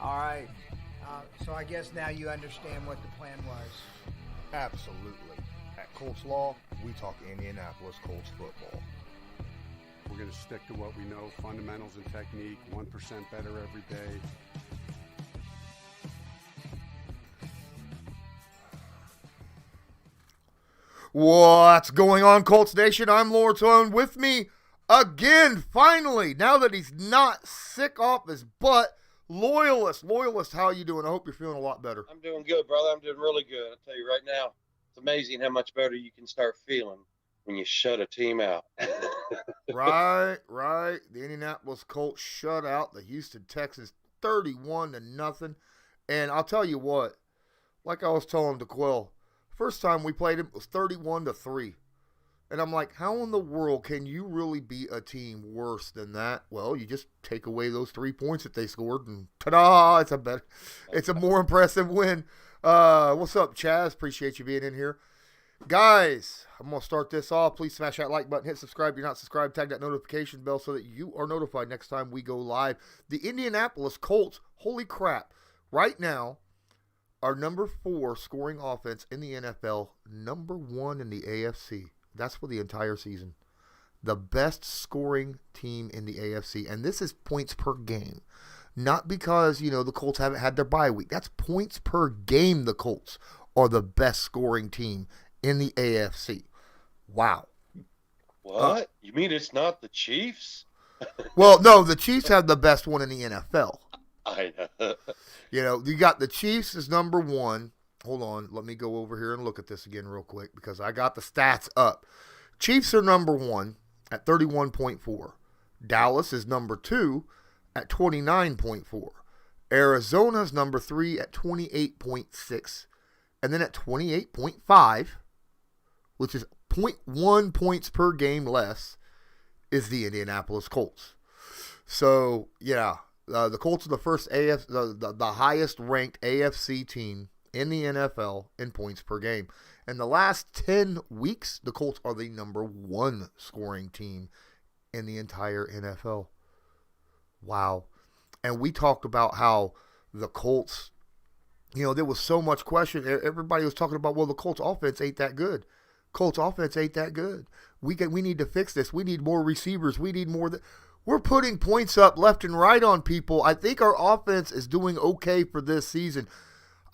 All right. So I guess now you understand what the plan was. Absolutely. At Colts Law, we talk Indianapolis Colts football. We're going to stick to what we know, fundamentals and technique, 1% better every day. What's going on, Colts Nation? I'm Lawrence Owen. With me again, finally, now that he's not sick off his butt, Loyalist. Loyalist, how you doing? I hope you're feeling a lot better. I'm doing good, brother. I'm doing really good. I'll tell you right now, it's amazing how much better you can start feeling when you shut a team out. Right. The Indianapolis Colts shut out the Houston Texans 31-0. And I'll tell you what, like I was telling DeQuell, first time we played him, it was 31-3. And I'm like, how in the world can you really beat a team worse than that? Well, you just take away those 3 points that they scored, and ta-da, it's a more impressive win. What's up, Chaz? Appreciate you being in here. Guys, I'm going to start this off. Please smash that like button, hit subscribe if you're not subscribed, tag that notification bell so that you are notified next time we go live. The Indianapolis Colts, holy crap, right now, our number 4 scoring offense in the NFL, number 1 in the AFC. That's for the entire season. The best scoring team in the AFC. And this is points per game. Not because, the Colts haven't had their bye week. That's points per game. The Colts are the best scoring team in the AFC. Wow. What? You mean it's not the Chiefs? Well, no, the Chiefs have the best one in the NFL. I know. You got the Chiefs as number 1. Hold on, let me go over here and look at this again real quick because I got the stats up. Chiefs are number 1 at 31.4. Dallas is number 2 at 29.4. Arizona's number 3 at 28.6. And then at 28.5, which is zero point 0.1 points per game less, is the Indianapolis Colts. So, yeah, the Colts are the first the highest ranked AFC team in the NFL in points per game. In the last 10 weeks, the Colts are the number 1 scoring team in the entire NFL. Wow. And we talked about how the Colts, there was so much question. Everybody was talking about, well, the Colts offense ain't that good. Colts offense ain't that good. We need to fix this. We need more receivers. We need more. We're putting points up left and right on people. I think our offense is doing okay for this season.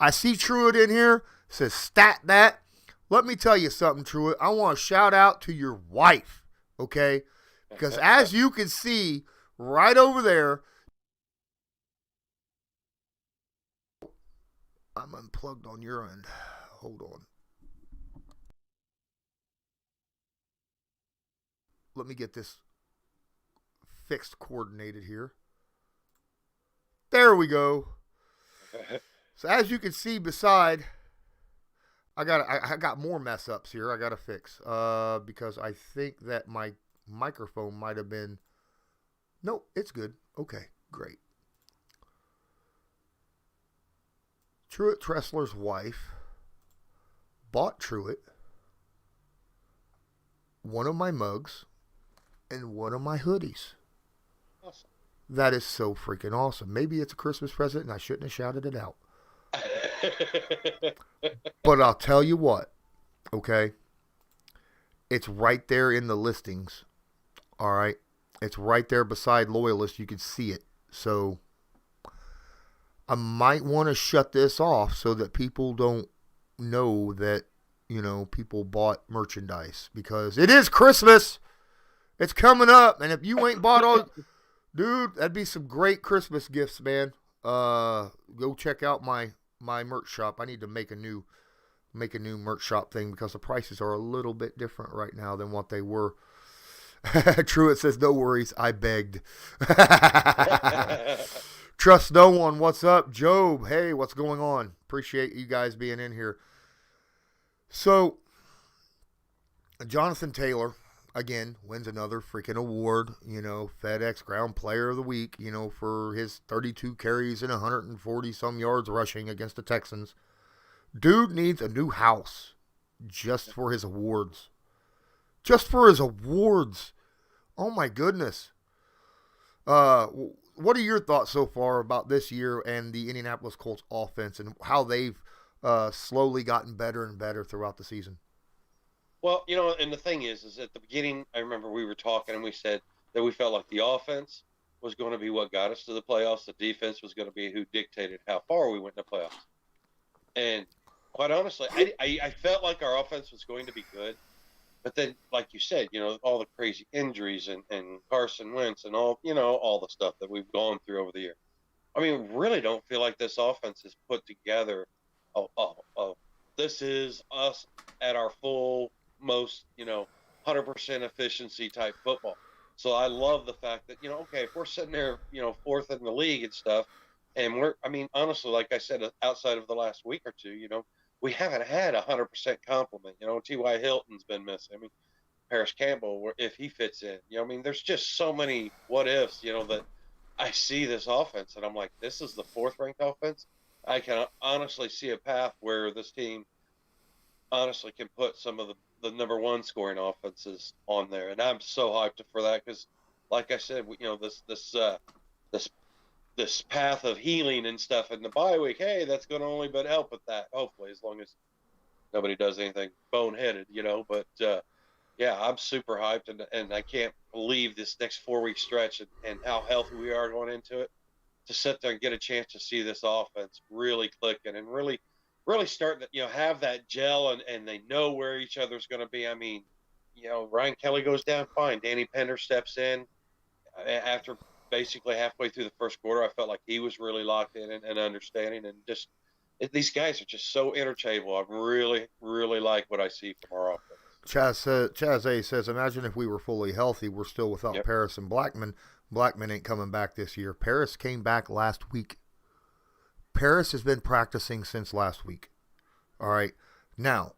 I see Truitt in here, says stat that. Let me tell you something, Truitt. I want to shout out to your wife, okay? Because as you can see right over there, I'm unplugged on your end. Hold on. Let me get this fixed, coordinated here. There we go. So as you can see beside, I got more mess ups here I got to fix because I think that my microphone might have been, nope, it's good. Okay, great. Truitt Tressler's wife bought Truitt one of my mugs and one of my hoodies. Awesome. That is so freaking awesome. Maybe it's a Christmas present and I shouldn't have shouted it out. But I'll tell you what, okay? It's right there in the listings, all right? It's right there beside Loyalist. You can see it. So I might want to shut this off so that people don't know that, people bought merchandise because it is Christmas. It's coming up. And if you ain't bought all, dude, that'd be some great Christmas gifts, man. Go check out my merch shop. I need to make a new merch shop thing because the prices are a little bit different right now than what they were. Truitt says, no worries, I begged. Trust no one. What's up, Job? Hey, what's going on? Appreciate you guys being in here. So, Jonathan Taylor, again, wins another freaking award, FedEx Ground Player of the Week, for his 32 carries and 140 some yards rushing against the Texans. Dude needs a new house just for his awards. Just for his awards. Oh my goodness. what are your thoughts so far about this year and the Indianapolis Colts offense and how they've slowly gotten better and better throughout the season? Well, and the thing is at the beginning, I remember we were talking and we said that we felt like the offense was going to be what got us to the playoffs. The defense was going to be who dictated how far we went in the playoffs. And quite honestly, I felt like our offense was going to be good. But then, like you said, all the crazy injuries and Carson Wentz and all the stuff that we've gone through over the year. I mean, really don't feel like this offense is put together. This is us at our full, most, 100% efficiency type football. So I love the fact that, okay, if we're sitting there, fourth in the league and stuff, and honestly, like I said, outside of the last week or two, we haven't had 100% complement. T.Y. Hilton's been missing. I mean, Paris Campbell, if he fits in, there's just so many what ifs, that I see this offense and I'm like, this is the fourth ranked offense. I can honestly see a path where this team honestly can put some of the number one scoring offenses on there. And I'm so hyped for that because, like I said, this path of healing and stuff in the bye week, hey, that's going to only but help with that, hopefully, as long as nobody does anything boneheaded, But, yeah, I'm super hyped, and I can't believe this next 4-week stretch and how healthy we are going into it, to sit there and get a chance to see this offense really clicking and really starting to, have that gel and they know where each other's going to be. I mean, Ryan Kelly goes down fine. Danny Pender steps in after – basically halfway through the first quarter. I felt like he was really locked in and understanding, and just these guys are just so interchangeable. I really, really like what I see from our offense. Chaz A says, imagine if we were fully healthy, we're still without Paris and Blackman. Blackman ain't coming back this year. Paris came back last week. Paris has been practicing since last week. All right. Now,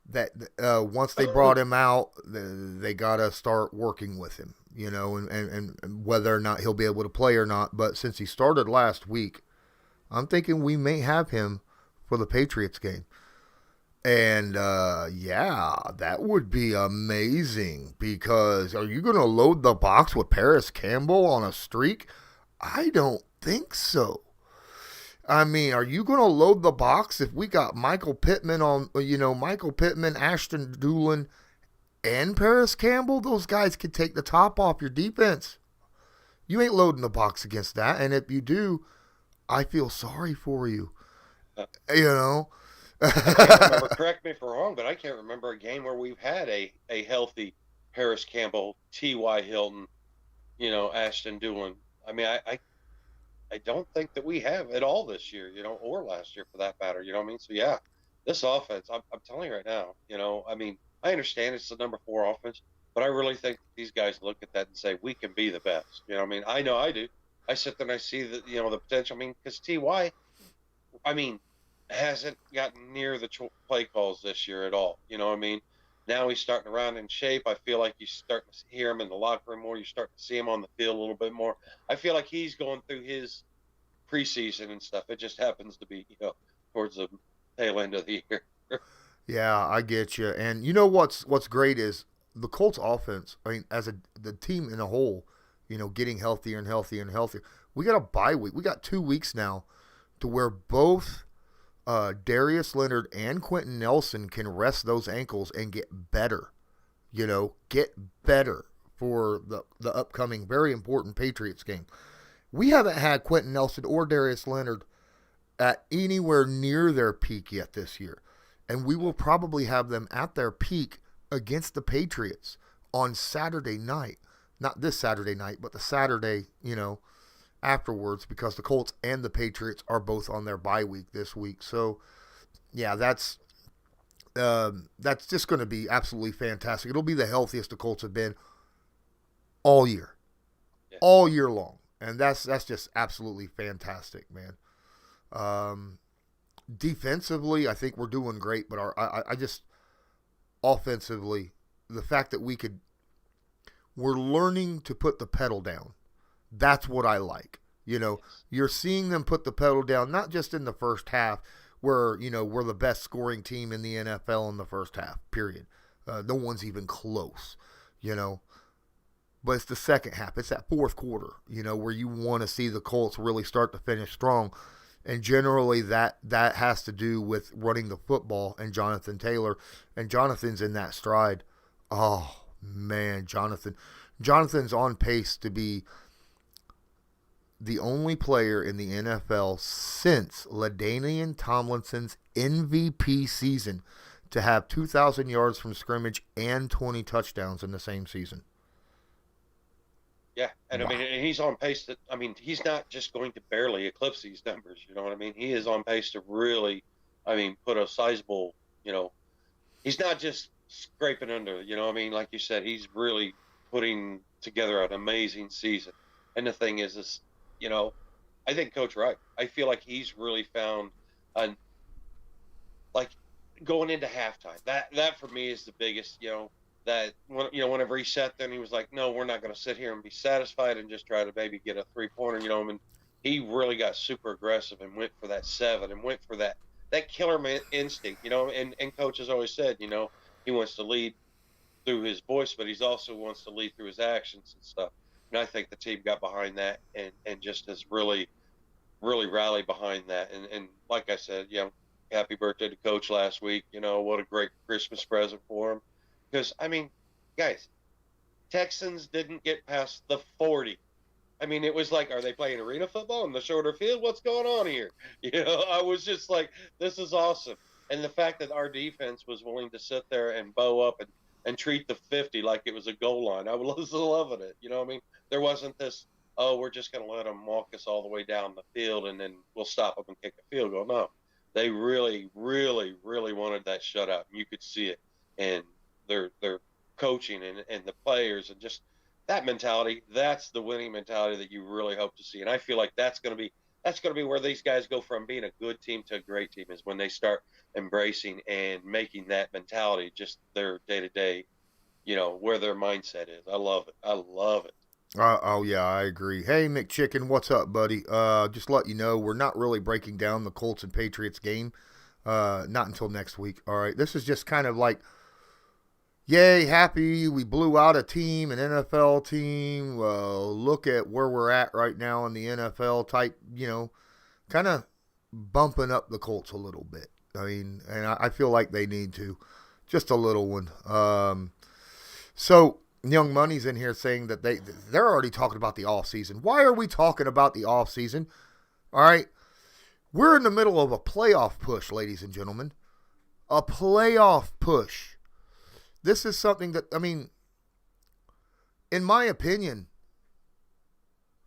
that once they brought him out, they got to start working with him, and whether or not he'll be able to play or not. But since he started last week, I'm thinking we may have him for the Patriots game. And, that would be amazing because are you going to load the box with Paris Campbell on a streak? I don't think so. I mean, are you going to load the box if we got Michael Pittman, Ashton Doolin, and Paris Campbell? Those guys could take the top off your defense. You ain't loading the box against that. And if you do, I feel sorry for you. I can't remember, correct me if I'm wrong, but I can't remember a game where we've had a healthy Paris Campbell, T.Y. Hilton, Ashton Doolin. I mean, I don't think that we have at all this year, or last year for that matter. You know what I mean? So, yeah, this offense, I'm telling you right now, I understand it's the number 4 offense, but I really think these guys look at that and say, we can be the best. I know I do. I sit there and I see the potential. Because T.Y., hasn't gotten near the play calls this year at all. Now he's starting to round in shape. I feel like you start to hear him in the locker room more. You start to see him on the field a little bit more. I feel like he's going through his preseason and stuff. It just happens to be, towards the tail end of the year. Yeah, I get you. And what's great is the Colts offense, as the team in a whole, getting healthier and healthier and healthier. We got a bye week. We got 2 weeks now to where both Darius Leonard and Quentin Nelson can rest those ankles and get better. Get better for the upcoming very important Patriots game. We haven't had Quentin Nelson or Darius Leonard at anywhere near their peak yet this year. And we will probably have them at their peak against the Patriots on Saturday night. Not this Saturday night, but the Saturday, afterwards, because the Colts and the Patriots are both on their bye week this week. So, yeah, that's just going to be absolutely fantastic. It'll be the healthiest the Colts have been all year, all year long, and that's just absolutely fantastic, man. Defensively, I think we're doing great, but I just offensively, the fact that we're learning to put the pedal down. That's what I like. You're seeing them put the pedal down, not just in the first half where, we're the best scoring team in the NFL in the first half, period. No one's even close, but it's the second half. It's that fourth quarter, where you want to see the Colts really start to finish strong. And generally that has to do with running the football and Jonathan Taylor. And Jonathan's in that stride. Oh, man, Jonathan's on pace to be the only player in the NFL since LaDainian Tomlinson's MVP season to have 2,000 yards from scrimmage and 20 touchdowns in the same season. Yeah, and wow. And he's on pace he's not just going to barely eclipse these numbers, you know what I mean? He is on pace to really, put a sizable, he's not just scraping under, like you said, he's really putting together an amazing season. And the thing is, I think Coach Wright, I feel like he's really found going into halftime. That for me is the biggest, that whenever he sat there and he was like, no, we're not going to sit here and be satisfied and just try to maybe get a 3-pointer, and he really got super aggressive and went for that 7 and went for that killer man instinct, and Coach has always said, he wants to lead through his voice, but he also wants to lead through his actions and stuff. And I think the team got behind that and just has really, really rallied behind that. And like I said, happy birthday to Coach last week. What a great Christmas present for him. Because, guys, Texans didn't get past the 40. It was like, are they playing arena football in the shorter field? What's going on here? I was just like, this is awesome. And the fact that our defense was willing to sit there and bow up and treat the 50 like it was a goal line. I was loving it. There wasn't this, we're just going to let them walk us all the way down the field and then we'll stop them and kick a field goal. No, they really, really, really wanted that shutout. You could see it. And their coaching and the players and just that mentality, that's the winning mentality that you really hope to see. And I feel like that's going to be where these guys go from being a good team to a great team, is when they start embracing and making that mentality just their day-to-day, where their mindset is. I love it. Oh, yeah, I agree. Hey, McChicken, what's up, buddy? Just let you know, we're not really breaking down the Colts and Patriots game. Not until next week. All right, this is just kind of like, yay, happy we blew out a team, an NFL team. Look at where we're at right now in the NFL type, kind of bumping up the Colts a little bit. And I feel like they need to. Just a little one. So Young Money's in here saying that they're already talking about the offseason. Why are we talking about the offseason? All right. We're in the middle of a playoff push, ladies and gentlemen. A playoff push. This is something that, in my opinion,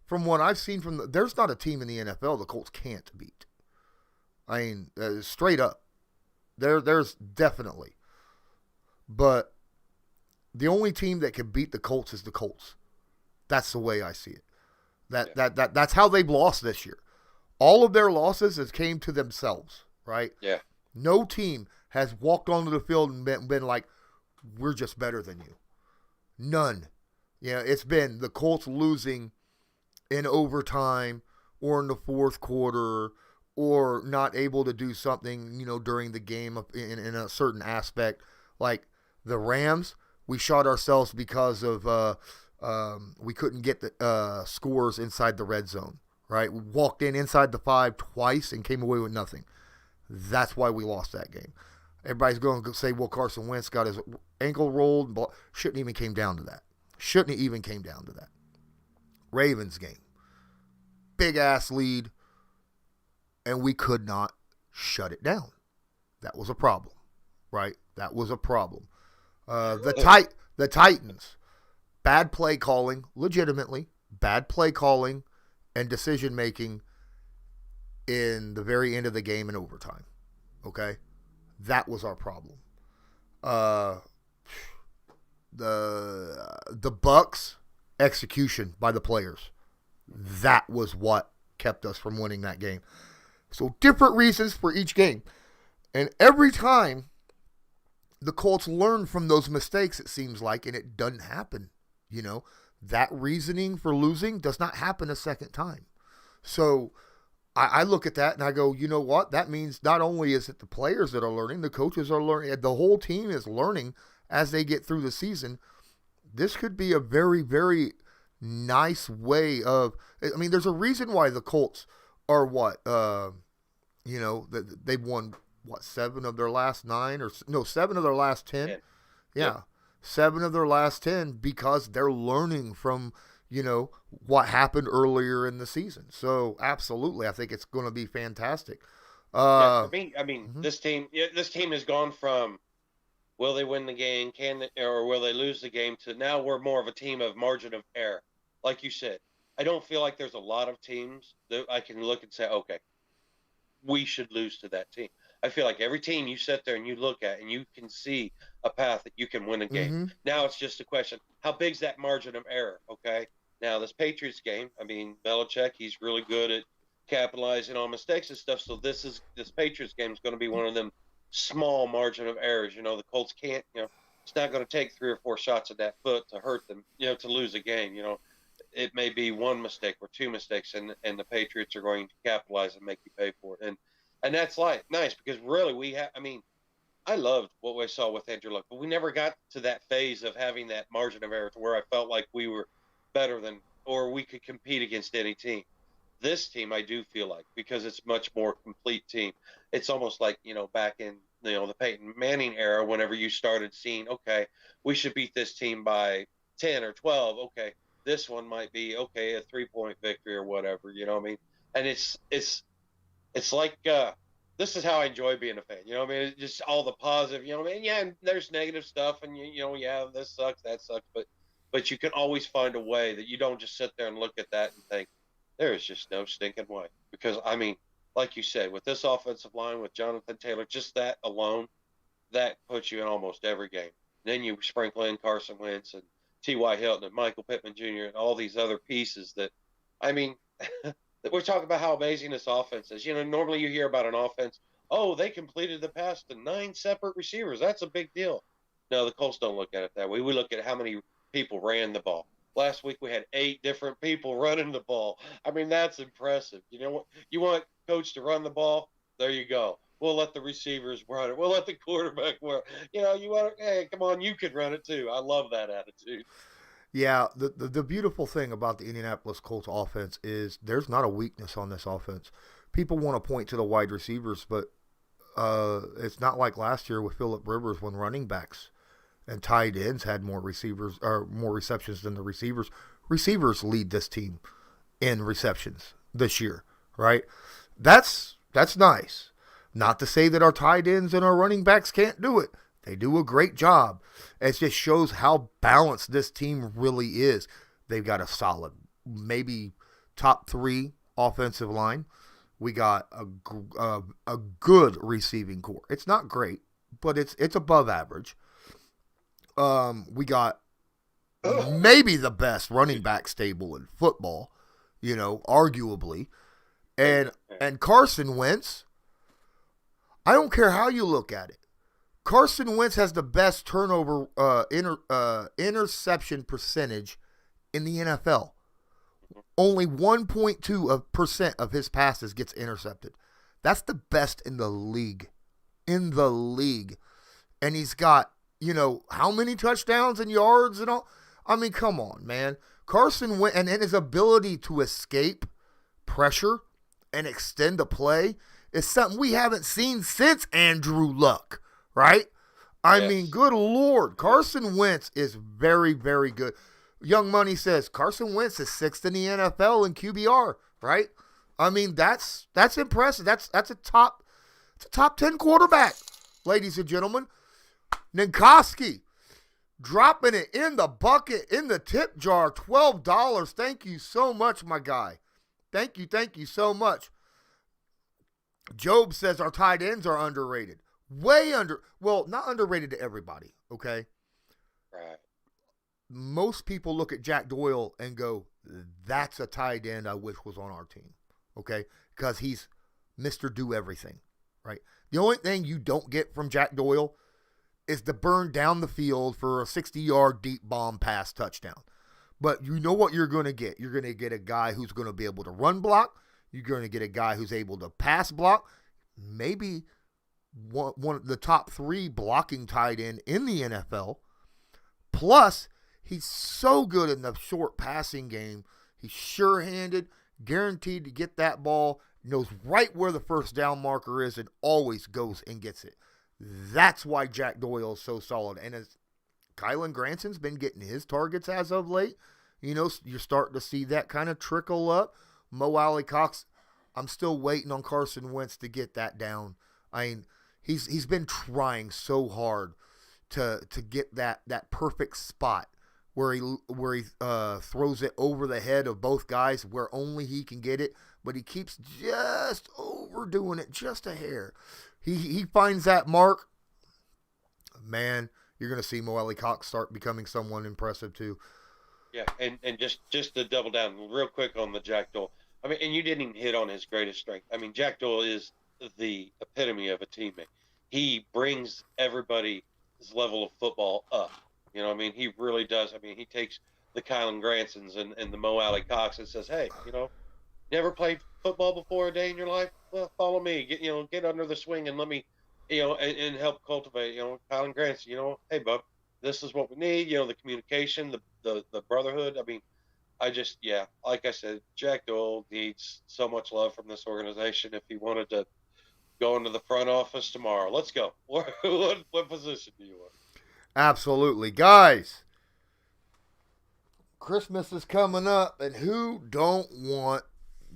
from what I've seen there's not a team in the NFL the Colts can't beat. Straight up. There's definitely. But the only team that can beat the Colts is the Colts. That's the way I see it. That's how they've lost this year. All of their losses has came to themselves, right? Yeah. No team has walked onto the field and been like, we're just better than you. None. It's been the Colts losing in overtime or in the fourth quarter or not able to do something, during the game in a certain aspect. Like the Rams, we shot ourselves because of we couldn't get the scores inside the red zone, right? We walked inside the 5 twice and came away with nothing. That's why we lost that game. Everybody's going to say, well, Carson Wentz got his ankle rolled. Shouldn't even came down to that. Ravens game. Big-ass lead, and we could not shut it down. That was a problem, right? That was a problem. The Titans, bad play calling, legitimately, bad play calling and decision-making in the very end of the game in overtime, okay? That was our problem. The Bucks execution by the players. That was what kept us from winning that game. So different reasons for each game. And every time the Colts learn from those mistakes, it seems like, and it doesn't happen. That reasoning for losing does not happen a second time. So I look at that and I go, you know what? That means not only is it the players that are learning, the coaches are learning, the whole team is learning as they get through the season this could be a very, very nice way of. I mean, there's a reason why the Colts are what they've won 7 of their last 9 or no 7 of their last 10. Yeah. Yep. 7 of their last 10 because they're learning from what happened earlier in the season. So absolutely, I think it's going to be fantastic. For me, I mean, mm-hmm. this team has gone from will they win the game, or will they lose the game, to now we're more of a team of margin of error. Like you said, I don't feel like there's a lot of teams that I can look and say, okay, we should lose to that team. I feel like every team you sit there and you look at and you can see a path that you can win a game. Mm-hmm. Now it's just a question, how big's that margin of error, okay? Now this Patriots game, I mean, Belichick, he's really good at capitalizing on mistakes and stuff, so this Patriots game is going to be one of them small margin of errors. The Colts can't, it's not going to take 3 or 4 shots at that foot to hurt them, to lose a game. It may be 1 mistake or 2 mistakes, and the Patriots are going to capitalize and make you pay for it. And that's nice because really I loved what we saw with Andrew Luck, but we never got to that phase of having that margin of error to where I felt like we were better than, or we could compete against any team. This team, I do feel like, because it's much more complete team. It's almost like, back in, the Peyton Manning era, whenever you started seeing, okay, we should beat this team by 10 or 12. Okay, this one might be, okay, a 3-point victory or whatever, And it's like, this is how I enjoy being a fan. It's just all the positive, Yeah, and there's negative stuff, and, yeah, this sucks, that sucks. But you can always find a way that you don't just sit there and look at that and think, there is just no stinking way. Because, like you said, with this offensive line, with Jonathan Taylor, just that alone, that puts you in almost every game. Then you sprinkle in Carson Wentz and T.Y. Hilton and Michael Pittman Jr. and all these other pieces that, that we're talking about how amazing this offense is. Normally you hear about an offense, oh, they completed the pass to 9 separate receivers. That's a big deal. No, the Colts don't look at it that way. We look at how many people ran the ball. Last week we had 8 different people running the ball. That's impressive. You want coach to run the ball? There you go. We'll let the receivers run it. We'll let the quarterback run. You want to, hey, come on, you can run it too. I love that attitude. Yeah, the beautiful thing about the Indianapolis Colts offense is there's not a weakness on this offense. People want to point to the wide receivers, but it's not like last year with Phillip Rivers when running backs and tight ends had more receptions than the receivers. Receivers lead this team in receptions this year, right? That's nice. Not to say that our tight ends and our running backs can't do it. They do a great job. It just shows how balanced this team really is. They've got a solid, maybe top 3 offensive line. We got a good receiving core. It's not great, but it's above average. We got maybe the best running back stable in football, arguably. And Carson Wentz, I don't care how you look at it. Carson Wentz has the best turnover interception percentage in the NFL. Only 1.2% of his passes gets intercepted. That's the best in the league. And he's got, how many touchdowns and yards and all? Come on, man. Carson Wentz, and his ability to escape pressure and extend a play is something we haven't seen since Andrew Luck, right? Yes. Good Lord. Carson Wentz is very, very good. Young Money says Carson Wentz is 6th in the NFL in QBR, right? That's impressive. That's a top 10 quarterback, ladies and gentlemen. Ninkowski dropping it in the bucket, in the tip jar, $12. Thank you so much, my guy. Thank you so much. Job says our tight ends are underrated. Well, not underrated to everybody, okay? Right. Most people look at Jack Doyle and go, that's a tight end I wish was on our team, okay? Because he's Mr. Do Everything, right? The only thing you don't get from Jack Doyle is to burn down the field for a 60-yard deep bomb pass touchdown. But you know what you're going to get. You're going to get a guy who's going to be able to run block. You're going to get a guy who's able to pass block. Maybe one of the top 3 blocking tight end in the NFL. Plus, He's so good in the short passing game. He's sure-handed, guaranteed to get that ball, knows right where the first down marker is, and always goes and gets it. That's why Jack Doyle is so solid. And as Kylan Granson's been getting his targets as of late, you're starting to see that kind of trickle up. Mo Alley Cox, I'm still waiting on Carson Wentz to get that down. I mean, he's been trying so hard to get that perfect spot where he throws it over the head of both guys where only he can get it, but he keeps just overdoing it just a hair. He finds that mark. Man, you're going to see Mo Alley Cox start becoming someone impressive too. Yeah, and just to double down real quick on the Jack Doyle. I mean, and you didn't even hit on his greatest strength. I mean, Jack Doyle is the epitome of a teammate. He brings everybody's level of football up. You know what I mean? He really does. I mean, he takes the Kylan Gransons and the Mo Alley Cox and says, hey, never played football before a day in your life? Well, follow me. Get under the swing and let me, and help cultivate, Kylan Granson, hey, bub, this is what we need, the communication, the brotherhood. I mean, like I said, Jack Doyle needs so much love from this organization. If he wanted to go into the front office tomorrow, let's go. What position do you want? Absolutely. Guys, Christmas is coming up, and who don't want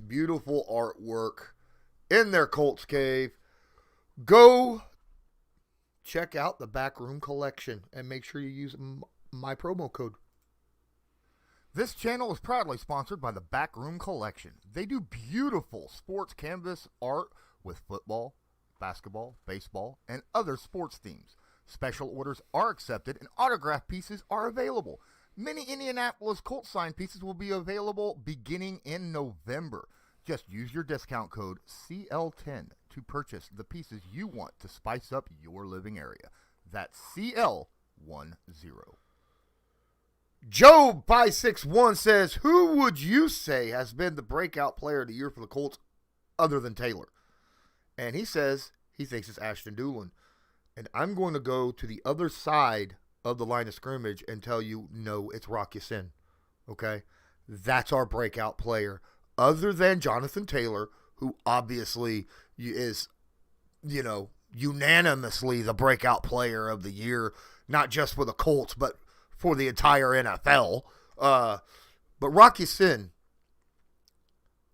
beautiful artwork in their Colts cave? Go check out the Backroom Collection and make sure you use my promo code. This channel is proudly sponsored by the Backroom Collection. They do beautiful sports canvas art with football, basketball, baseball, and other sports themes. Special orders are accepted and autograph pieces are available. Many Indianapolis Colts signed pieces will be available beginning in November. Just use your discount code CL10 to purchase the pieces you want to spice up your living area. That's CL10. Joe561 says, who would you say has been the breakout player of the year for the Colts other than Taylor? And he says he thinks it's Ashton Doolin. And I'm going to go to the other side of the line of scrimmage and tell you, no, it's Rock Ya-Sin. Okay? That's our breakout player. Other than Jonathan Taylor, who obviously is, unanimously the breakout player of the year, not just for the Colts, but for the entire NFL. But Rock Ya-Sin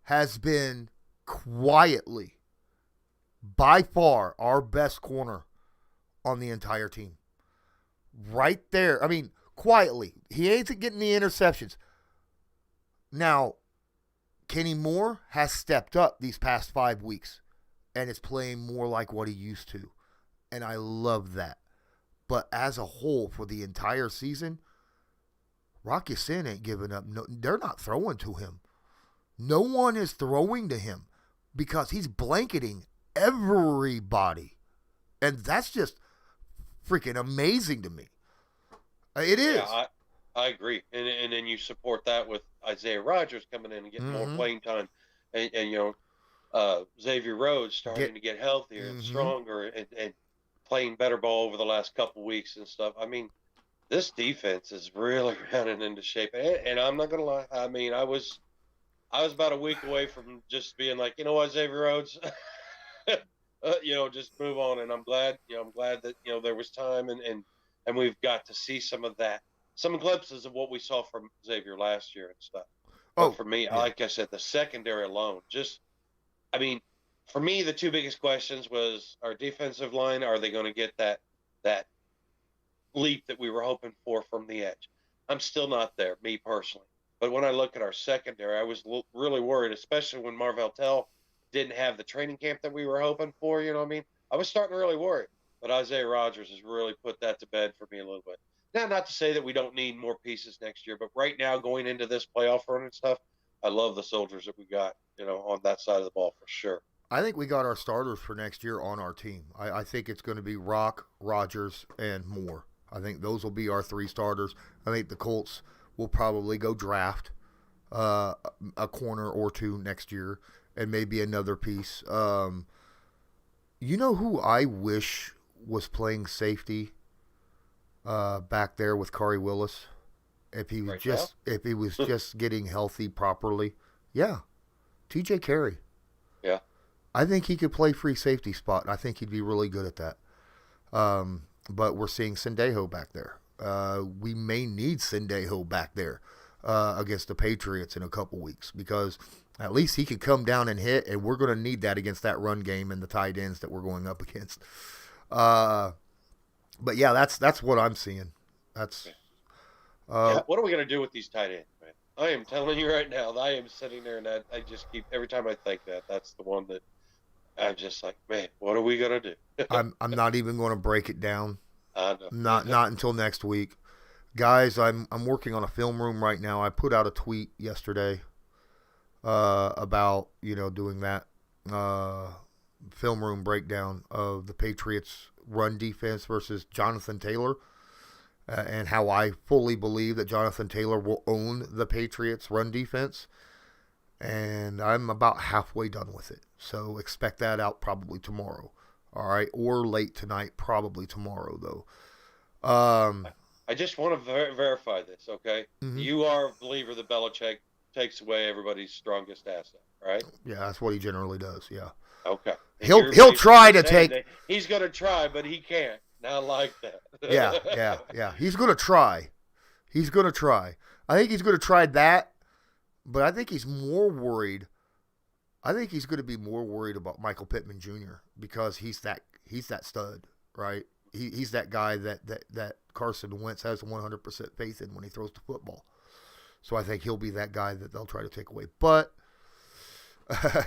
has been quietly, by far, our best corner on the entire team. Right there. I mean, quietly. He ain't getting the interceptions. Now, Kenny Moore has stepped up these past 5 weeks and is playing more like what he used to. And I love that. But as a whole, for the entire season, Rock Ya-Sin ain't giving up. No, they're not throwing to him. No one is throwing to him because he's blanketing everybody. And that's just freaking amazing to me. It is. Yeah, I agree. And then you support that with Isaiah Rodgers coming in and getting more playing time. And Xavier Rhodes starting to get healthier and stronger and playing better ball over the last couple weeks and stuff. I mean, this defense is really running into shape. And I'm not going to lie. I mean, I was about a week away from just being like, you know what, Xavier Rhodes, just move on. And I'm glad that, there was time and we've got to see some of that, some glimpses of what we saw from Xavier last year and stuff. But for me, like I said, the secondary alone, for me, the two biggest questions was our defensive line. Are they going to get that leap that we were hoping for from the edge? I'm still not there, me personally. But when I look at our secondary, I was really worried, especially when Marvell Tell didn't have the training camp that we were hoping for. You know what I mean? I was starting to really worry. But Isaiah Rodgers has really put that to bed for me a little bit. Now, not to say that we don't need more pieces next year, but right now, going into this playoff run and stuff, I love the soldiers that we got, on that side of the ball for sure. I think we got our starters for next year on our team. I think it's going to be Rock, Rodgers, and Moore. I think those will be our three starters. I think the Colts will probably go draft a corner or two next year and maybe another piece. You know who I wish was playing safety back there with Kari Willis? If he was Right just if he was just getting healthy properly, yeah. TJ Carey. Yeah. I think he could play free safety spot. I think he'd be really good at that. But we're seeing Sendejo back there. We may need Sendejo back there against the Patriots in a couple weeks because at least he could come down and hit, and we're going to need that against that run game and the tight ends that we're going up against. But yeah, that's what I'm seeing. That's what are we going to do with these tight ends, man? I am telling you right now, I am sitting there and I just keep, every time I think that's the one that I'm just like, man, what are we going to do? I'm not even going to break it down. I know. Not until next week. Guys, I'm working on a film room right now. I put out a tweet yesterday about, doing that film room breakdown of the Patriots run defense versus Jonathan Taylor and how I fully believe that Jonathan Taylor will own the Patriots run defense. And I'm about halfway done with it. So expect that out probably tomorrow. All right. Or late tonight, probably tomorrow, though. I just want to verify this, okay? Mm-hmm. You are a believer that Belichick takes away everybody's strongest asset, right? Yeah, that's what he generally does. Yeah. Okay. He'll try to take. He's going to try, but he can't. Not like that. Yeah. He's going to try. I think he's going to try that, but I think he's more worried. I think he's going to be more worried about Michael Pittman Jr. because he's that stud, right? He's that guy that Carson Wentz has 100% faith in when he throws the football. So I think he'll be that guy that they'll try to take away. But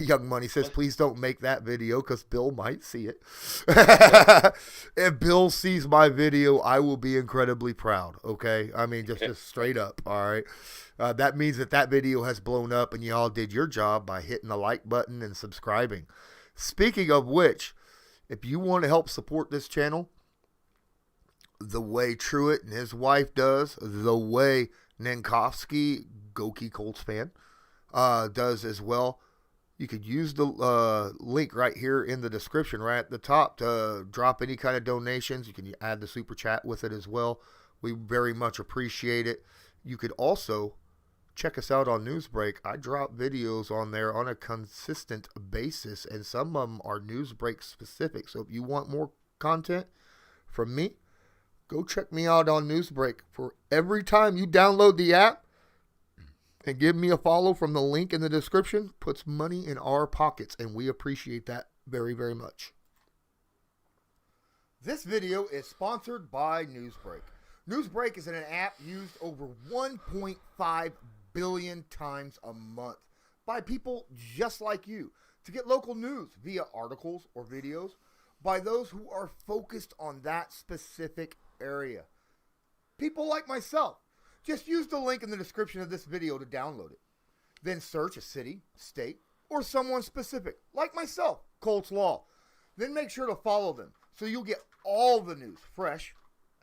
Young Money says, please don't make that video because Bill might see it. If Bill sees my video, I will be incredibly proud, okay? I mean, just straight up, all right? That means that video has blown up and y'all did your job by hitting the like button and subscribing. Speaking of which, if you want to help support this channel the way Truitt and his wife does, the way Nankowski, Goki Colts fan, does as well, you could use the link right here in the description, right at the top, to drop any kind of donations. You can add the super chat with it as well. We very much appreciate it. You could also check us out on Newsbreak. I drop videos on there on a consistent basis, and some of them are Newsbreak specific. So if you want more content from me, go check me out on Newsbreak. For every time you download the app and give me a follow from the link in the description, puts money in our pockets, and we appreciate that very, very much. This video is sponsored by Newsbreak. Newsbreak is an app used over 1.5 billion times a month by people just like you to get local news via articles or videos by those who are focused on that specific area. People like myself. Just use the link in the description of this video to download it. Then search a city, state, or someone specific, like myself, Colts Law. Then make sure to follow them so you'll get all the news fresh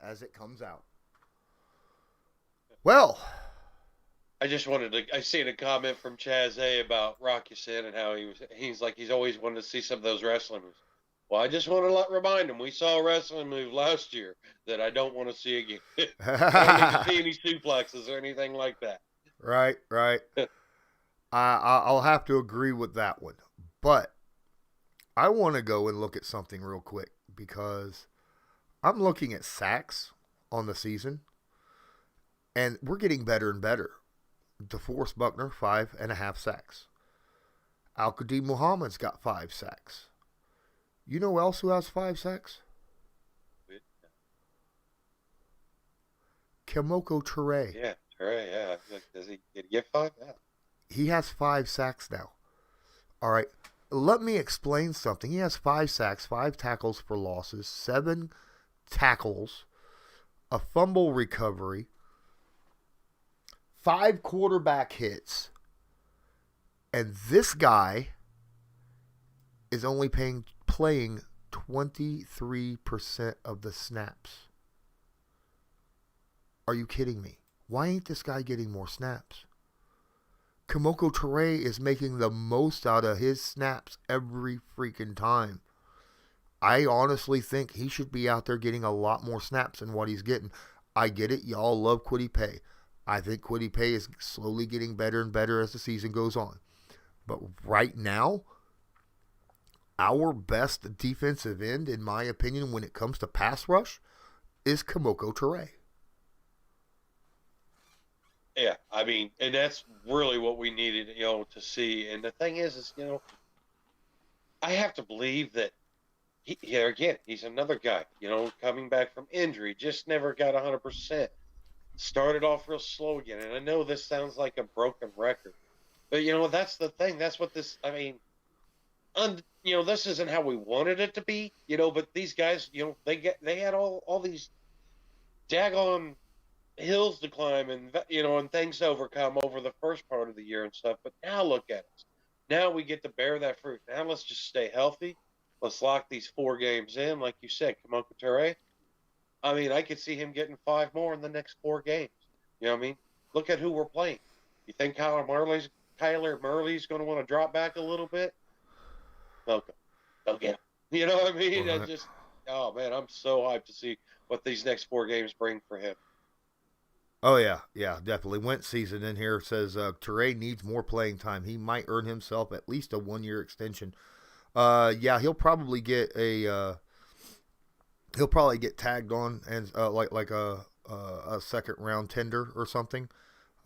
as it comes out. Well, I just wanted to. I seen a comment from Chaz A about Rocky Sin and how he's always wanted to see some of those wrestling moves. Well, I just want to remind him we saw a wrestling move last year that I don't want to see again. I don't need to see any suplexes or anything like that. Right. I'll have to agree with that one, but I want to go and look at something real quick because I'm looking at sacks on the season, and we're getting better and better. DeForest Buckner, 5.5 sacks. Al-Qadim Muhammad's got 5 sacks. You know who else who has 5 sacks? Kimoko Ture. Yeah, Ture, yeah. Does he get 5? Yeah. He has 5 sacks now. All right. Let me explain something. He has 5 sacks, 5 tackles for losses, 7 tackles, a fumble recovery, 5 quarterback hits. And this guy is only playing 23% of the snaps. Are you kidding me? Why ain't this guy getting more snaps? Kimoko Ture is making the most out of his snaps every freaking time. I honestly think he should be out there getting a lot more snaps than what he's getting. I get it. Y'all love Kwity Paye. I think Kwity Paye is slowly getting better and better as the season goes on. But right now, our best defensive end, in my opinion, when it comes to pass rush, is Kemoko Turay. Yeah, I mean, and that's really what we needed, to see. And the thing is, I have to believe that he's another guy, coming back from injury, just never got 100%. Started off real slow again. And I know this sounds like a broken record, but that's the thing. That's what this, I mean, this isn't how we wanted it to be, but these guys, they had all these daggone hills to climb and things to overcome over the first part of the year and stuff. But now look at us. Now we get to bear that fruit. Now let's just stay healthy. Let's lock these 4 games in, like you said, Kemoko Turay. I mean, I could see him getting 5 more in the next 4 games. You know what I mean? Look at who we're playing. You think Kyler Murray's going to want to drop back a little bit? Okay, go get him. You know what I mean? Right. Oh man, I'm so hyped to see what these next 4 games bring for him. Oh, yeah, definitely. Wentz season in here says Turay needs more playing time. He might earn himself at least a 1-year extension. He'll probably get tagged on and like a second round tender or something.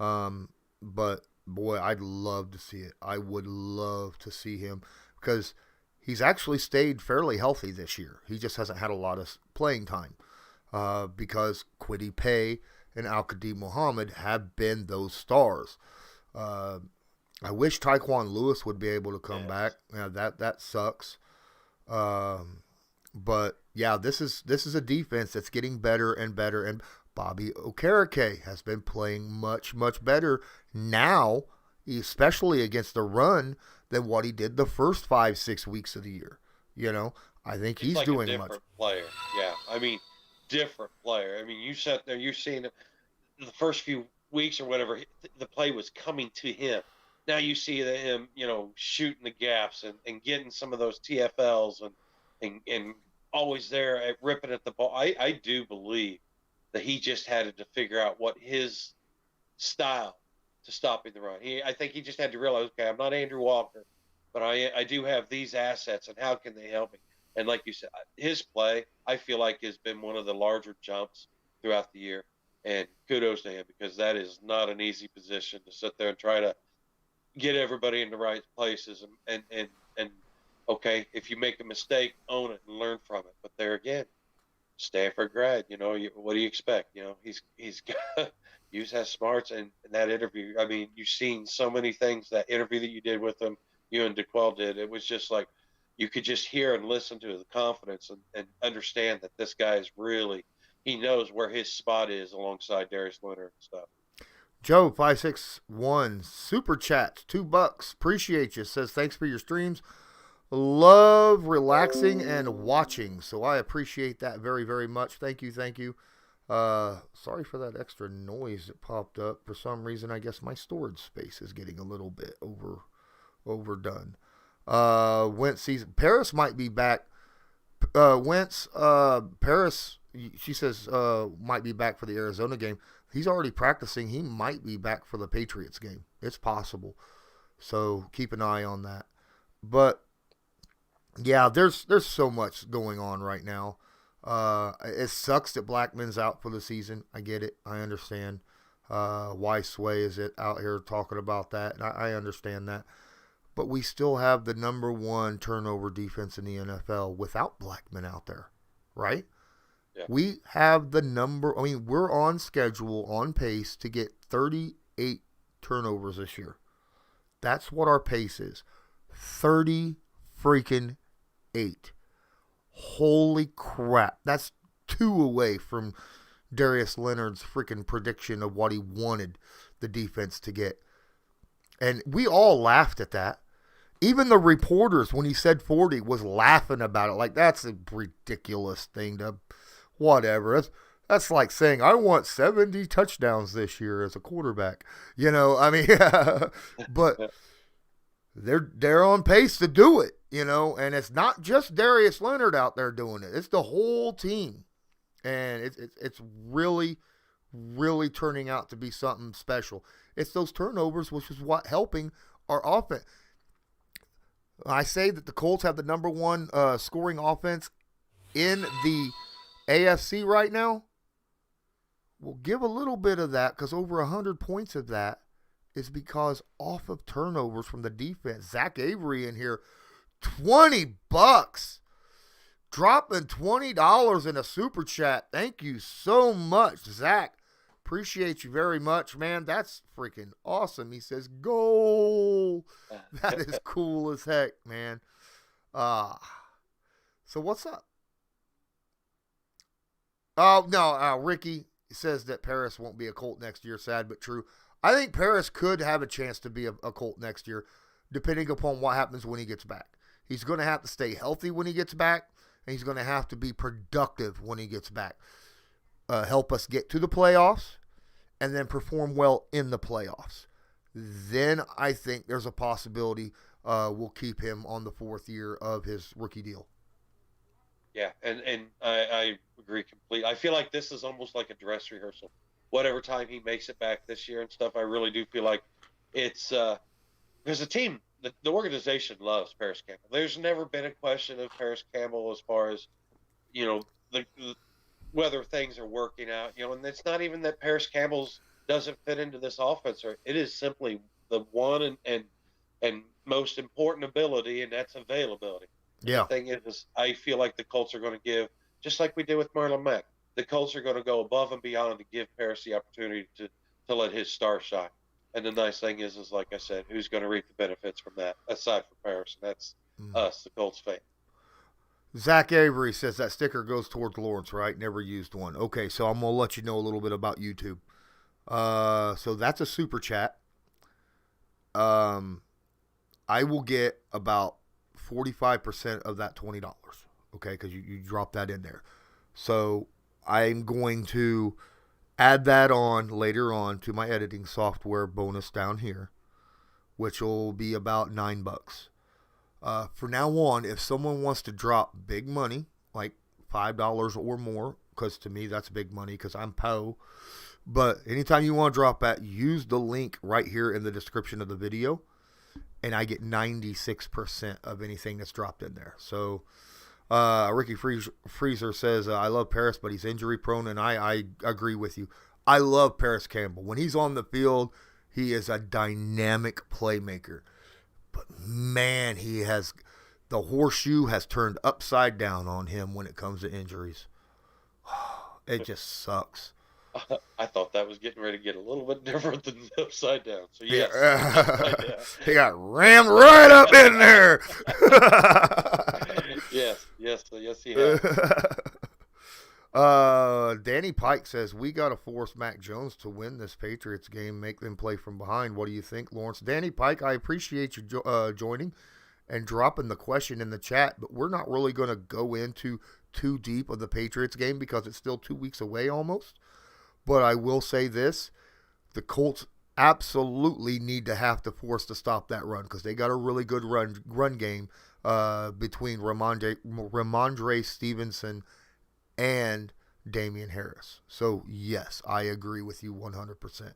But boy, I'd love to see it. I would love to see him because he's actually stayed fairly healthy this year. He just hasn't had a lot of playing time because Kwity Paye and Al-Qadim Muhammad have been those stars. I wish Tyquan Lewis would be able to come back. Yeah, that sucks. But yeah, this is a defense that's getting better and better. And Bobby Okereke has been playing much, much better now, especially against the run, than what he did the first 5-6 weeks of the year. I think he's like doing a different much. Player, yeah. I mean, different player. I mean, you sat there, you're seeing the first few weeks or whatever, the play was coming to him. Now you see him, shooting the gaps and getting some of those TFLs and always there at ripping at the ball. I do believe that he just had to figure out what his style to stopping the run. I think he just had to realize, okay, I'm not Andrew Walker, but I do have these assets, and how can they help me? And like you said, his play, I feel like, has been one of the larger jumps throughout the year. And kudos to him, because that is not an easy position to sit there and try to get everybody in the right places. And okay, if you make a mistake, own it and learn from it. But there again, Stanford grad, what do you expect? He's got use has smarts, and that interview. I mean, you've seen so many things. That interview that you did with him, you and DeQuell did. It was just like you could just hear and listen to the confidence and understand that this guy is really. He knows where his spot is alongside Darius Leonard and stuff. Joe 561 super chats $2. Appreciate you. Says thanks for your streams. Love relaxing and watching. So I appreciate that very, very much. Thank you. Sorry for that extra noise that popped up. For some reason, I guess my storage space is getting a little bit overdone. Wentz season. Paris might be back. Paris. She says might be back for the Arizona game. He's already practicing. He might be back for the Patriots game. It's possible. So keep an eye on that. But yeah, there's so much going on right now. It sucks that Blackman's out for the season. I get it. I understand. Why Sway is it out here talking about that? And I understand that. But we still have the number 1 turnover defense in the NFL without Blackman out there, right? Yeah. We have we're on schedule, on pace to get 38 turnovers this year. That's what our pace is. 30 freaking 8. Holy crap. That's 2 away from Darius Leonard's freaking prediction of what he wanted the defense to get. And we all laughed at that. Even the reporters, when he said 40, was laughing about it. Like, that's a ridiculous thing to... Whatever. That's like saying, I want 70 touchdowns this year as a quarterback. I mean, but they're on pace to do it, and it's not just Darius Leonard out there doing it. It's the whole team. And it's really, really turning out to be something special. It's those turnovers, which is what helping our offense. I say that the Colts have the number one scoring offense in the AFC right now. We'll give a little bit of that because over 100 points of that is because off of turnovers from the defense. Zach Avery in here, $20. Dropping $20 in a super chat. Thank you so much, Zach. Appreciate you very much, man. That's freaking awesome. He says, goal. That is cool as heck, man. So what's up? Oh, no, Ricky says that Paris won't be a Colt next year. Sad but true. I think Paris could have a chance to be a Colt next year, depending upon what happens when he gets back. He's going to have to stay healthy when he gets back, and he's going to have to be productive when he gets back. Help us get to the playoffs, and then perform well in the playoffs. Then I think there's a possibility we'll keep him on the 4th year of his rookie deal. Yeah, and I agree completely. I feel like this is almost like a dress rehearsal. Whatever time he makes it back this year and stuff, I really do feel like it's because the team, the organization loves Paris Campbell. There's never been a question of Paris Campbell as far as, whether things are working out, and it's not even that Paris Campbell's doesn't fit into this offense, or it is simply the one and most important ability, and that's availability. Yeah. The thing is I feel like the Colts are going to give, just like we did with Marlon Mack, the Colts are going to go above and beyond to give Paris the opportunity to let his star shine. And the nice thing is like I said, who's going to reap the benefits from that, aside from Paris? And that's us, the Colts fan. Zach Avery says that sticker goes towards Lawrence, right? Never used one. Okay, so I'm going to let you know a little bit about YouTube. So that's a super chat. I will get about 45% of that $20, okay, because you drop that in there. So I'm going to add that on later on to my editing software bonus down here, which will be about $9. For now on, if someone wants to drop big money, like $5 or more, because to me that's big money because I'm po. But anytime you want to drop that, use the link right here in the description of the video, and I get 96% of anything that's dropped in there. So Ricky Freezer says, I love Paris, but he's injury prone, and I agree with you. I love Paris Campbell. When he's on the field, he is a dynamic playmaker. But, man, the horseshoe has turned upside down on him when it comes to injuries. It just sucks. I thought that was getting ready to get a little bit different than upside down. So, yes. Yeah. He got rammed right up in there. Yes, he has. Danny Pike says, we got to force Mac Jones to win this Patriots game, make them play from behind. What do you think, Lawrence? Danny Pike, I appreciate you joining and dropping the question in the chat, but we're not really going to go into too deep of the Patriots game because it's still 2 weeks away almost. But I will say this, the Colts absolutely need to have to force to stop that run because they got a really good run game between Ramondre Stevenson and Damian Harris. So, yes, I agree with you 100%.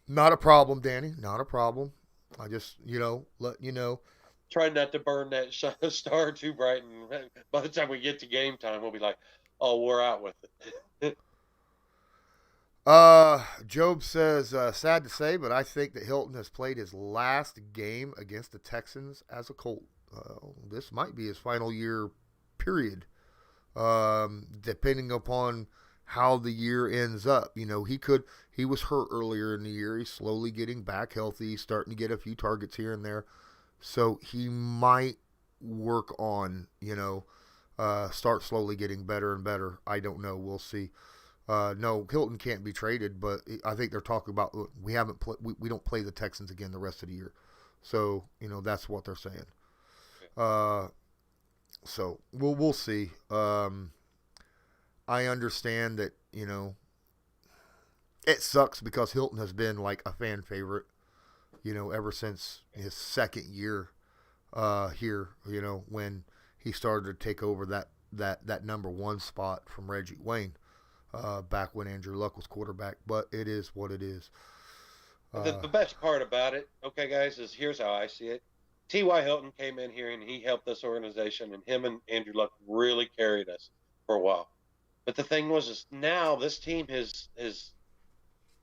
Not a problem, Danny. Not a problem. I just, let you know. Try not to burn that star too bright, and by the time we get to game time, we'll be like, oh, we're out with it. Job says, sad to say, but I think that Hilton has played his last game against the Texans as a Colt. This might be his final year, period. Depending upon how the year ends up. He was hurt earlier in the year. He's slowly getting back healthy. He's starting to get a few targets here and there. So he might work on, start slowly getting better and better. I don't know. We'll see. No, Hilton can't be traded, but I think they're talking about we don't play the Texans again the rest of the year. So, that's what they're saying. So we'll see. I understand that, it sucks because Hilton has been like a fan favorite, ever since his second year here, when he started to take over that number one spot from Reggie Wayne. back when Andrew Luck was quarterback. But it is what it is. The best part about it, okay, guys, is here's how I see it. T.Y. Hilton came in here and he helped this organization, and him and Andrew Luck really carried us for a while. But the thing was, is now this team has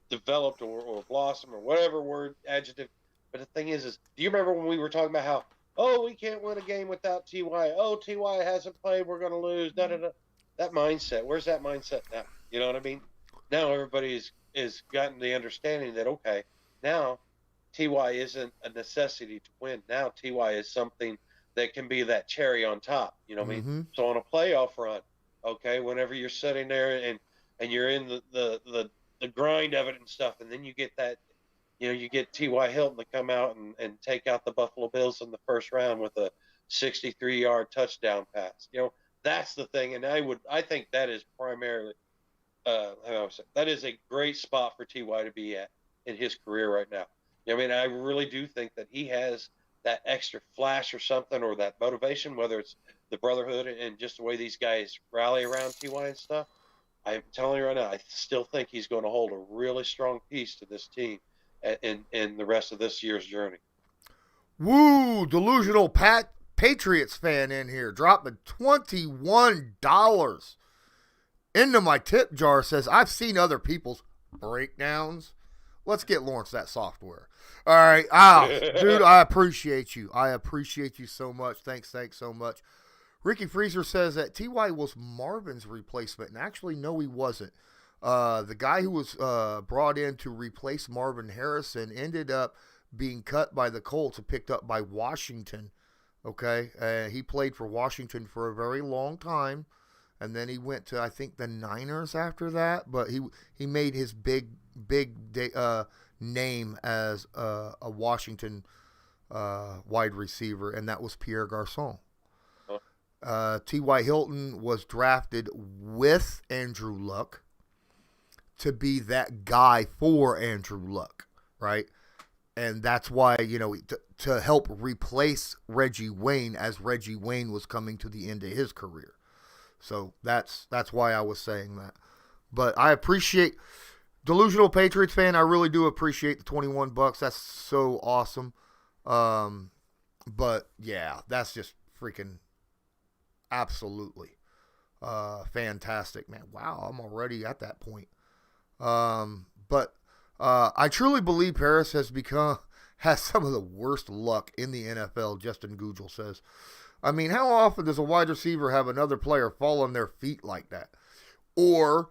developed or blossomed or whatever word, adjective. But the thing is do you remember when we were talking about how, oh, we can't win a game without T.Y.? Oh, T.Y. hasn't played, we're going to lose, da-da-da. That mindset, where's that mindset now? You know what I mean? Now everybody is gotten the understanding that, okay, now T.Y. isn't a necessity to win. Now T.Y. is something that can be that cherry on top. You know what I mean? So on a playoff run, okay, whenever you're sitting there and you're in the grind of it and stuff, and then you get that, you get T.Y. Hilton to come out and take out the Buffalo Bills in the first round with a 63-yard touchdown pass. That's the thing, and I think that is primarily that is a great spot for T.Y. to be at in his career right now. I mean, I really do think that he has that extra flash or something, or that motivation, whether it's the brotherhood and just the way these guys rally around T.Y. and stuff. I'm telling you right now, I still think he's going to hold a really strong piece to this team in the rest of this year's journey. Woo! Delusional Patriots fan in here, dropping $21 into my tip jar. Says, I've seen other people's breakdowns. Let's get Lawrence that software. All right. Dude, I appreciate you. I appreciate you so much. Thanks so much. Ricky Freezer says that T.Y. was Marvin's replacement, and actually, no, he wasn't. The guy who was brought in to replace Marvin Harrison ended up being cut by the Colts and picked up by Washington. Okay, he played for Washington for a very long time, and then he went to, I think, the Niners after that. But he made his big name as a Washington wide receiver, and that was Pierre Garçon. T.Y. Hilton was drafted with Andrew Luck to be that guy for Andrew Luck, right? And that's why, to help replace Reggie Wayne as Reggie Wayne was coming to the end of his career. So that's why I was saying that. But I appreciate Delusional Patriots fan. I really do appreciate the $21. That's so awesome. But yeah, that's just freaking absolutely fantastic, man. Wow, I'm already at that point. But I truly believe Paris has some of the worst luck in the NFL, Justin Gugel says. I mean, how often does a wide receiver have another player fall on their feet like that? Or,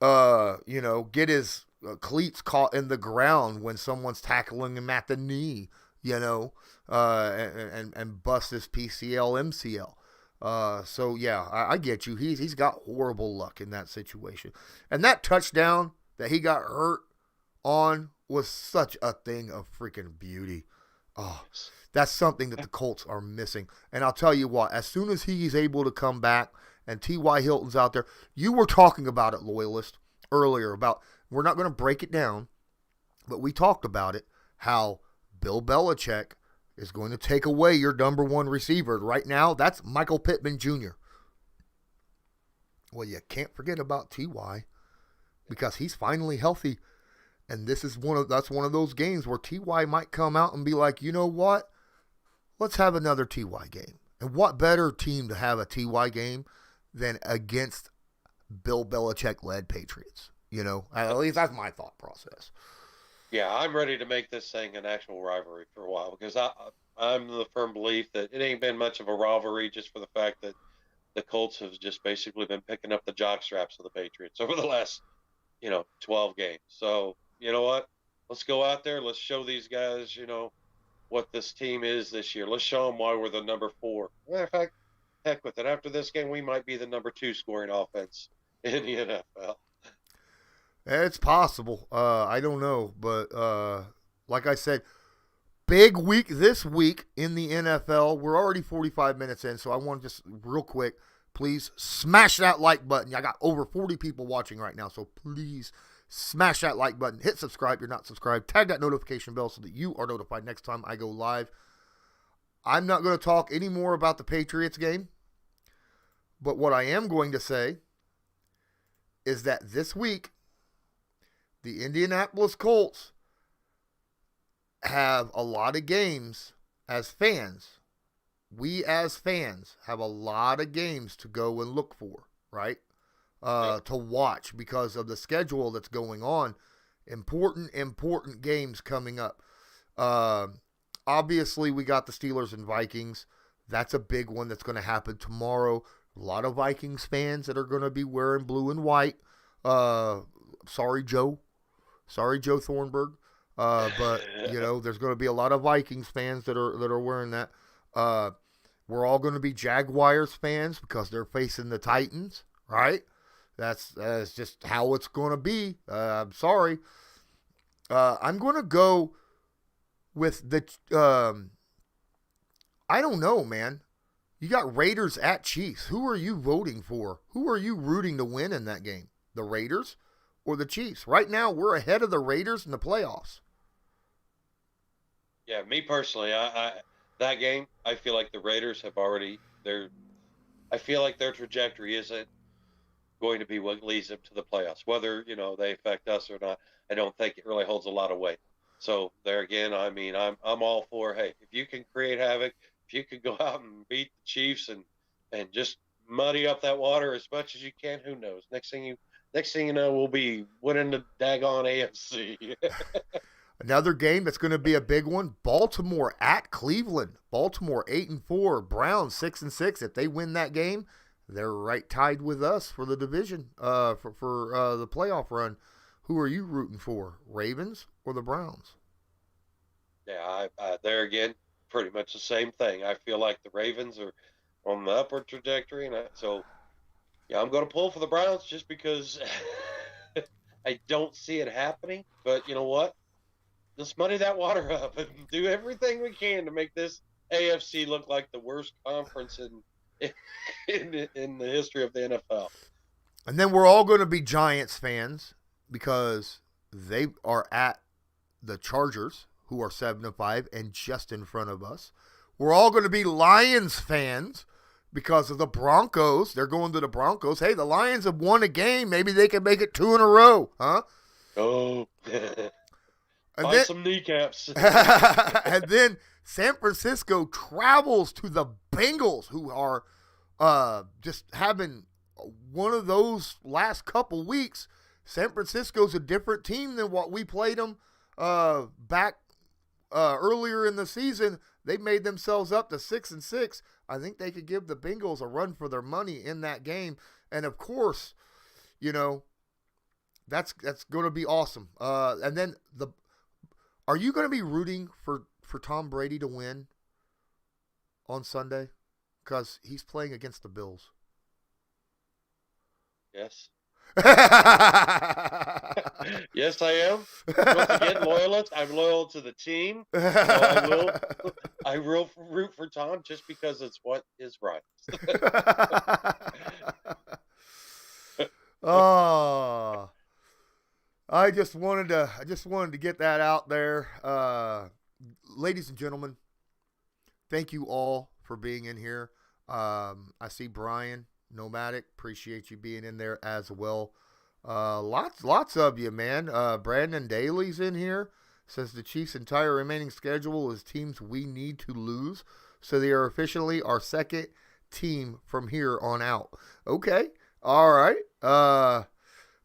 get his cleats caught in the ground when someone's tackling him at the knee, and bust his PCL, MCL. So, yeah, I get you. He's got horrible luck in that situation. And that touchdown that he got hurt on was such a thing of freaking beauty. Oh, that's something that the Colts are missing. And I'll tell you what, as soon as he's able to come back and T.Y. Hilton's out there, you were talking about it, Loyalist, earlier about, we're not going to break it down, but we talked about it, how Bill Belichick is going to take away your number one receiver. Right now, that's Michael Pittman Jr. Well, you can't forget about T.Y. because he's finally healthy. And this is one of those games where T.Y. might come out and be like, you know what? Let's have another T.Y. game. And what better team to have a T.Y. game than against Bill Belichick-led Patriots? At least that's my thought process. Yeah, I'm ready to make this thing an actual rivalry for a while, because I'm the firm belief that it ain't been much of a rivalry just for the fact that the Colts have just basically been picking up the jock straps of the Patriots over the last, 12 games. So, you know what? Let's go out there. Let's show these guys, what this team is this year. Let's show them why we're the number 4. Matter of fact, heck with it. After this game, we might be the number 2 scoring offense in the NFL. It's possible. I don't know. But like I said, big week this week in the NFL. We're already 45 minutes in, so I want to just real quick, please smash that like button. I got over 40 people watching right now, so please smash that like button. Hit subscribe if you're not subscribed. Tag that notification bell so that you are notified next time I go live. I'm not going to talk any more about the Patriots game, but what I am going to say is that this week, the Indianapolis Colts have a lot of games as fans. We as fans have a lot of games to go and look for, right? To watch because of the schedule that's going on. Important games coming up. Obviously, we got the Steelers and Vikings. That's a big one that's going to happen tomorrow. A lot of Vikings fans that are going to be wearing blue and white. Sorry, Joe Thornburg. But there's going to be a lot of Vikings fans that are wearing that. We're all going to be Jaguars fans because they're facing the Titans, right? That's just how it's going to be. I'm sorry. I'm going to go with the I don't know, man. You got Raiders at Chiefs. Who are you voting for? Who are you rooting to win in that game? The Raiders or the Chiefs? Right now, we're ahead of the Raiders in the playoffs. Yeah, me personally, I that game, I feel like the Raiders have already I feel like their trajectory isn't going to be what leads them to the playoffs. Whether, they affect us or not, I don't think it really holds a lot of weight. So there again, I mean, I'm all for, hey, if you can create havoc, if you can go out and beat the Chiefs and just muddy up that water as much as you can, who knows? Next thing you know, we'll be winning the daggone AFC. Another game that's going to be a big one, Baltimore at Cleveland. Baltimore 8-4, Browns 6-6. If they win that game, they're right tied with us for the division, for the playoff run. Who are you rooting for, Ravens or the Browns? Yeah, there again, pretty much the same thing. I feel like the Ravens are on the upward trajectory, and I'm going to pull for the Browns just because I don't see it happening. But you know what? Let's muddy that water up and do everything we can to make this AFC look like the worst conference in the history of the NFL. And then we're all going to be Giants fans because they are at the Chargers, who are 7-5 and just in front of us. We're all going to be Lions fans because of the Broncos. They're going to the Broncos. Hey, the Lions have won a game. Maybe they can make it 2 in a row, huh? Oh, and then, some kneecaps. And then San Francisco travels to the Bengals, who are just having one of those last couple weeks. San Francisco's a different team than what we played them back earlier in the season. They made themselves up to 6-6. I think they could give the Bengals a run for their money in that game. And of course, that's going to be awesome. And then are you going to be rooting for Tom Brady to win on Sunday? Because he's playing against the Bills. Yes. Yes, I am. Once again, loyalist. I'm loyal to the team. So I will root for Tom just because it's what is right. Oh, I just wanted to get that out there. Ladies and gentlemen, thank you all for being in here. I see Brian Nomadic, appreciate you being in there as well. Lots of you, man. Brandon Daly's in here. Says the Chiefs' entire remaining schedule is teams we need to lose, so they are officially our second team from here on out. Okay, all right.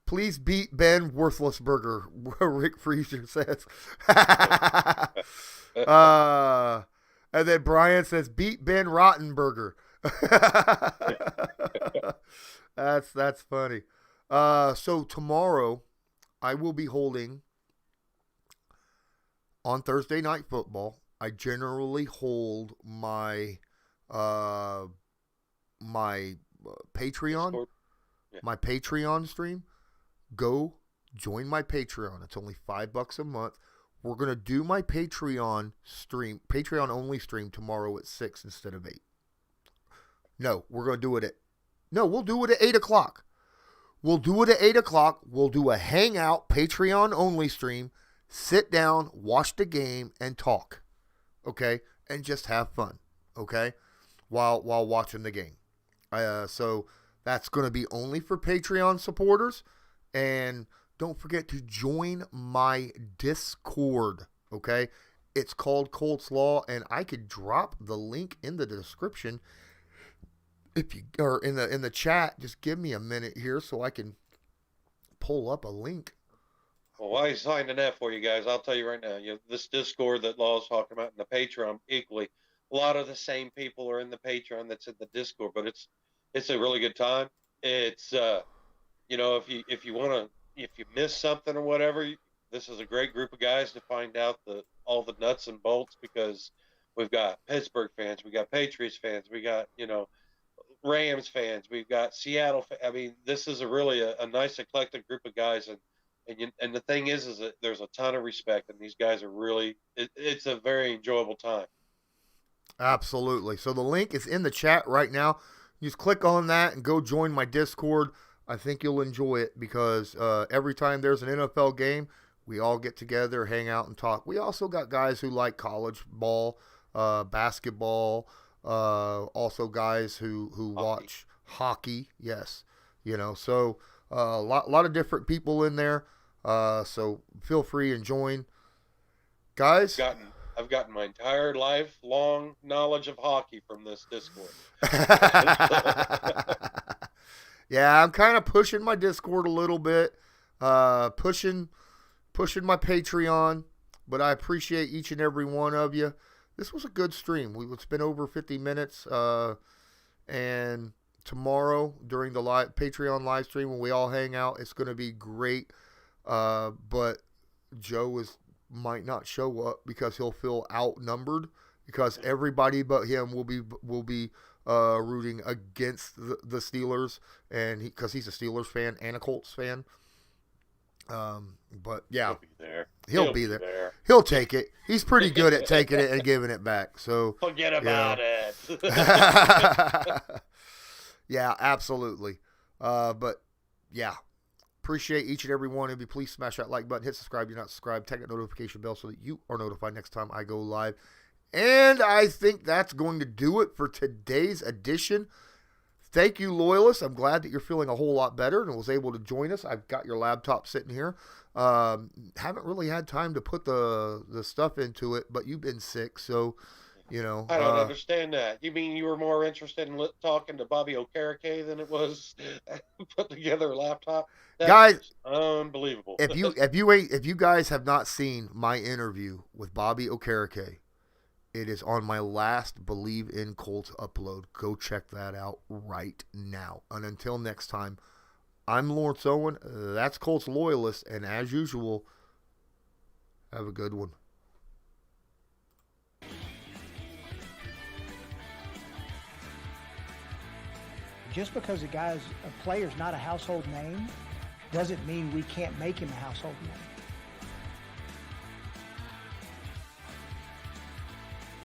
Please beat Ben Worthlessburger, Rick Freezer says. And then Brian says, beat Ben Rottenberger. That's funny. So tomorrow I will be holding on Thursday Night Football. I generally hold my my Patreon, my Patreon stream. Go join my Patreon. It's only $5 a month. We're going to do my Patreon only stream tomorrow at 6 instead of 8. No, we're going to do it we'll do it at 8 o'clock. We'll do it at 8 o'clock. We'll do a hangout Patreon only stream. Sit down, watch the game, and talk. Okay? And just have fun. Okay? While watching the game. So That's going to be only for Patreon supporters. And don't forget to join my Discord, okay? It's called Colts Law, and I could drop the link in the description if you or in the chat. Just give me a minute here so I can pull up a link. Well, while he's signing that for you guys, I'll tell you right now, this Discord that Law's talking about and the Patreon equally, a lot of the same people are in the Patreon that's in the Discord, but it's a really good time. It's if you miss something or whatever, this is a great group of guys to find out all the nuts and bolts, because we've got Pittsburgh fans, we got Patriots fans, we got Rams fans, we've got Seattle. I mean, this is really a nice eclectic group of guys, and the thing is that there's a ton of respect, and these guys are really. It's a very enjoyable time. Absolutely. So the link is in the chat right now. You just click on that and go join my Discord. I think you'll enjoy it because every time there's an NFL game, we all get together, hang out, and talk. We also got guys who like college ball, basketball, also guys who watch hockey. Yes, so a lot of different people in there. So feel free and join, guys. I've gotten my entire lifelong knowledge of hockey from this Discord. Yeah, I'm kind of pushing my Discord a little bit, pushing my Patreon, but I appreciate each and every one of you. This was a good stream. It's been over 50 minutes, and tomorrow during the Patreon live stream when we all hang out, it's going to be great. But Joe might not show up because he'll feel outnumbered because everybody but him will be rooting against the Steelers, and because he's a Steelers fan and a Colts fan. But yeah, he'll be there. He'll take it. He's pretty good at taking it and giving it back. So forget about it. Yeah, absolutely. But yeah, appreciate each and every one of you. Please smash that like button, hit subscribe if you're not subscribed, tag that notification bell so that you are notified next time I go live. And I think that's going to do it for today's edition. Thank you, Loyalist. I'm glad that you're feeling a whole lot better and was able to join us. I've got your laptop sitting here. Haven't really had time to put the stuff into it, but you've been sick, so, I don't understand that. You mean you were more interested in talking to Bobby Okereke than it was put together a laptop? That's guys, unbelievable. If you guys have not seen my interview with Bobby Okereke, it is on my last Believe in Colts upload. Go check that out right now. And until next time, I'm Lawrence Owen. That's Colts Loyalist. And as usual, have a good one. Just because a player's not a household name doesn't mean we can't make him a household name.